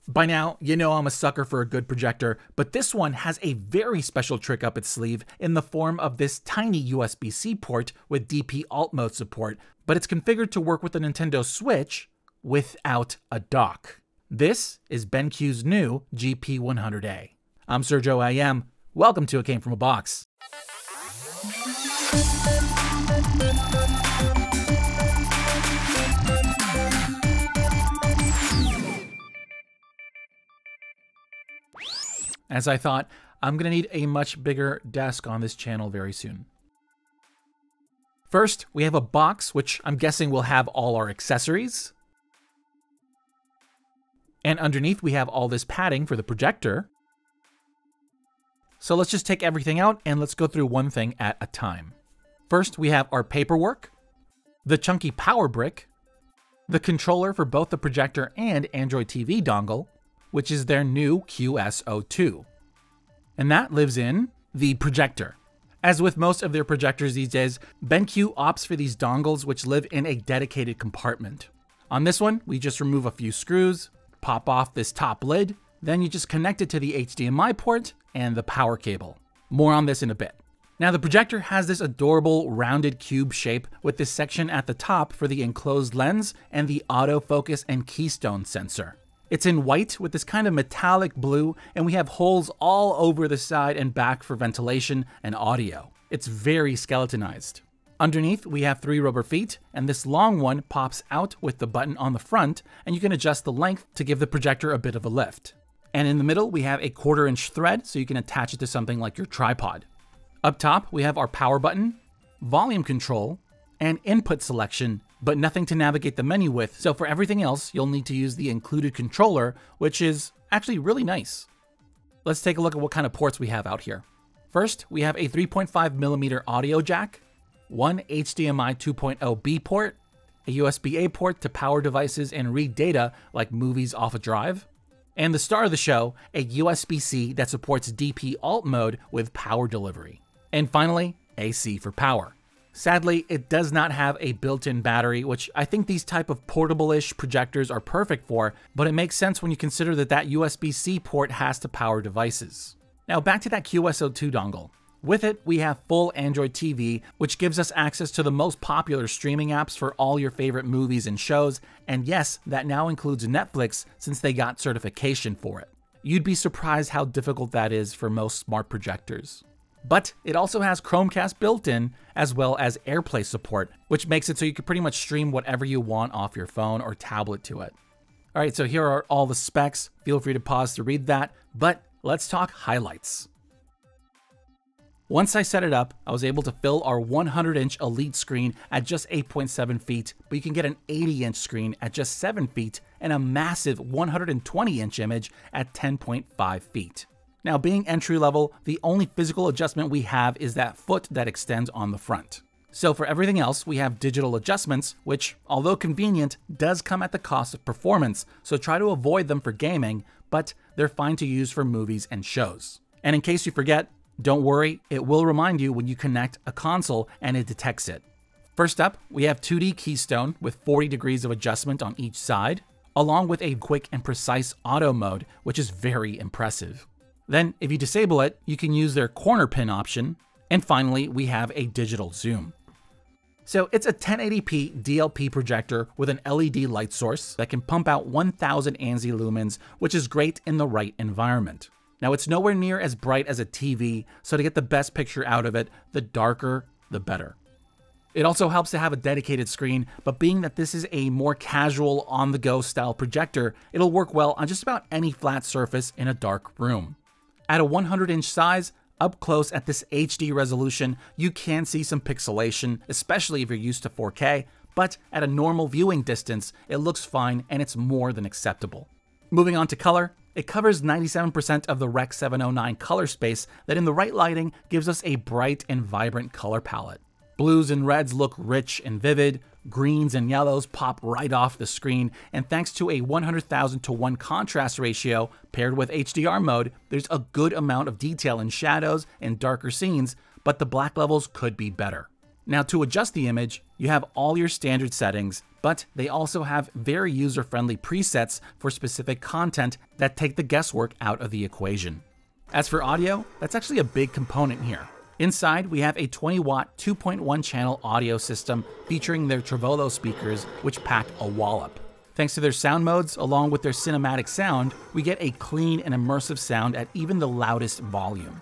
By now, you know I'm a sucker for a good projector, but this one has a very special trick up its sleeve in the form of this tiny USB-C port with DP alt mode support, but it's configured to work with the Nintendo Switch without a dock. This is BenQ's new GP100A. I'm Sergio IM. Welcome to It Came From a Box. As I thought, I'm going to need a much bigger desk on this channel very soon. First, we have a box, which I'm guessing will have all our accessories. And underneath, we have all this padding for the projector. So let's just take everything out and let's go through one thing at a time. First, we have our paperwork, the chunky power brick, the controller for both the projector and Android TV dongle, which is their new QSO2. And that lives in the projector. As with most of their projectors these days, BenQ opts for these dongles which live in a dedicated compartment. On this one, we just remove a few screws, pop off this top lid, then you just connect it to the HDMI port and the power cable. More on this in a bit. Now the projector has this adorable rounded cube shape with this section at the top for the enclosed lens and the autofocus and keystone sensor. It's in white with this kind of metallic blue, and we have holes all over the side and back for ventilation and audio. It's very skeletonized. Underneath, we have 3 rubber feet, and this long one pops out with the button on the front, and you can adjust the length to give the projector a bit of a lift. And in the middle, we have a 1/4-inch thread, so you can attach it to something like your tripod. Up top, we have our power button, volume control, and input selection, but nothing to navigate the menu with, so for everything else, you'll need to use the included controller, which is actually really nice. Let's take a look at what kind of ports we have out here. First, we have a 3.5mm audio jack, one HDMI 2.0B port, a USB-A port to power devices and read data like movies off a drive, and the star of the show, a USB-C that supports DP alt mode with power delivery. And finally, AC for power. Sadly, it does not have a built-in battery, which I think these type of portable-ish projectors are perfect for, but it makes sense when you consider that USB-C port has to power devices. Now back to that QSO2 dongle. With it, we have full Android TV, which gives us access to the most popular streaming apps for all your favorite movies and shows, and yes, that now includes Netflix since they got certification for it. You'd be surprised how difficult that is for most smart projectors. But it also has Chromecast built in, as well as AirPlay support, which makes it so you can pretty much stream whatever you want off your phone or tablet to it. All right, so here are all the specs. Feel free to pause to read that, but let's talk highlights. Once I set it up, I was able to fill our 100-inch Elite screen at just 8.7 feet, but you can get an 80-inch screen at just 7 feet and a massive 120-inch image at 10.5 feet. Now, being entry-level, the only physical adjustment we have is that foot that extends on the front. So for everything else, we have digital adjustments, which, although convenient, does come at the cost of performance, so try to avoid them for gaming, but they're fine to use for movies and shows. And in case you forget, don't worry, it will remind you when you connect a console and it detects it. First up, we have 2D keystone with 40 degrees of adjustment on each side, along with a quick and precise auto mode, which is very impressive. Then, if you disable it, you can use their corner pin option. And finally, we have a digital zoom. So it's a 1080p DLP projector with an LED light source that can pump out 1000 ANSI lumens, which is great in the right environment. Now, it's nowhere near as bright as a TV, so to get the best picture out of it, the darker, the better. It also helps to have a dedicated screen, but being that this is a more casual, on-the-go style projector, it'll work well on just about any flat surface in a dark room. At a 100-inch size, up close at this HD resolution, you can see some pixelation, especially if you're used to 4K, but at a normal viewing distance, it looks fine and it's more than acceptable. Moving on to color, it covers 97% of the Rec. 709 color space that in the right lighting gives us a bright and vibrant color palette. Blues and reds look rich and vivid, greens and yellows pop right off the screen, and thanks to a 100,000:1 contrast ratio paired with HDR mode, there's a good amount of detail in shadows and darker scenes, but the black levels could be better. Now to adjust the image, you have all your standard settings, but they also have very user-friendly presets for specific content that take the guesswork out of the equation. As for audio, that's actually a big component here. Inside, we have a 20-watt 2.1 channel audio system featuring their Trevolo speakers, which pack a wallop. Thanks to their sound modes, along with their cinematic sound, we get a clean and immersive sound at even the loudest volume.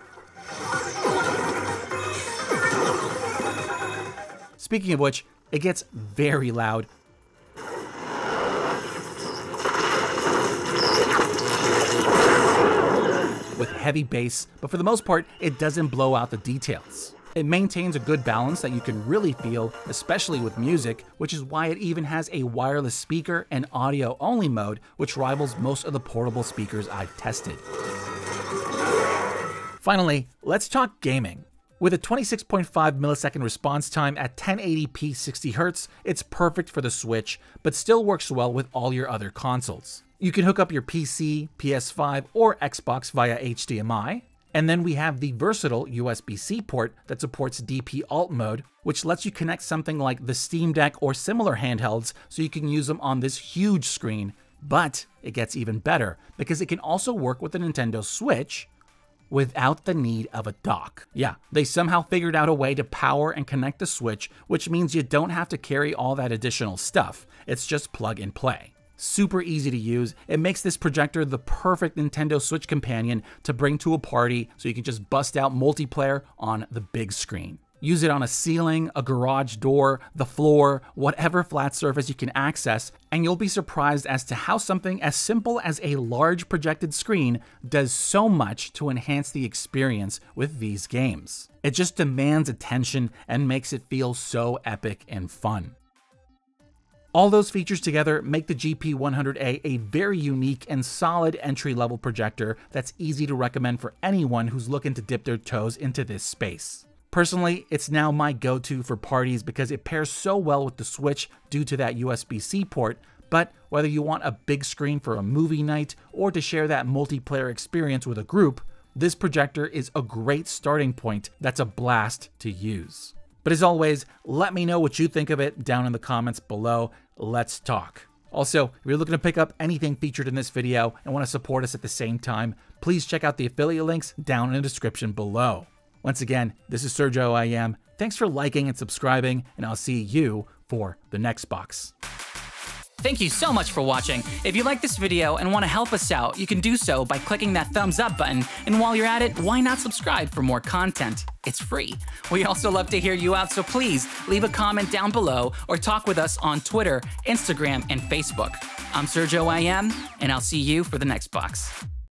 Speaking of which, it gets very loud. With heavy bass, but for the most part, it doesn't blow out the details. It maintains a good balance that you can really feel, especially with music, which is why it even has a wireless speaker and audio-only mode, which rivals most of the portable speakers I've tested. Finally, let's talk gaming. With a 26.5 millisecond response time at 1080p 60Hz, it's perfect for the Switch, but still works well with all your other consoles. You can hook up your PC, PS5, or Xbox via HDMI, and then we have the versatile USB-C port that supports DP Alt mode, which lets you connect something like the Steam Deck or similar handhelds so you can use them on this huge screen. But it gets even better because it can also work with the Nintendo Switch without the need of a dock. Yeah, they somehow figured out a way to power and connect the Switch, which means you don't have to carry all that additional stuff. It's just plug and play. Super easy to use. It makes this projector the perfect Nintendo Switch companion to bring to a party so you can just bust out multiplayer on the big screen. Use it on a ceiling, a garage door, the floor, whatever flat surface you can access, and you'll be surprised as to how something as simple as a large projected screen does so much to enhance the experience with these games. It just demands attention and makes it feel so epic and fun. All those features together make the GP100A a very unique and solid entry-level projector that's easy to recommend for anyone who's looking to dip their toes into this space. Personally, it's now my go-to for parties because it pairs so well with the Switch due to that USB-C port, but whether you want a big screen for a movie night or to share that multiplayer experience with a group, this projector is a great starting point that's a blast to use. But as always, let me know what you think of it down in the comments below. Let's talk. Also, if you're looking to pick up anything featured in this video and want to support us at the same time, please check out the affiliate links down in the description below. Once again, this is Sergio IM. Thanks for liking and subscribing, and I'll see you for the next box. Thank you so much for watching. If you like this video and want to help us out, you can do so by clicking that thumbs up button. And while you're at it, why not subscribe for more content? It's free. We also love to hear you out, so please leave a comment down below or talk with us on Twitter, Instagram, and Facebook. I'm Sergio IM, and I'll see you for the next box.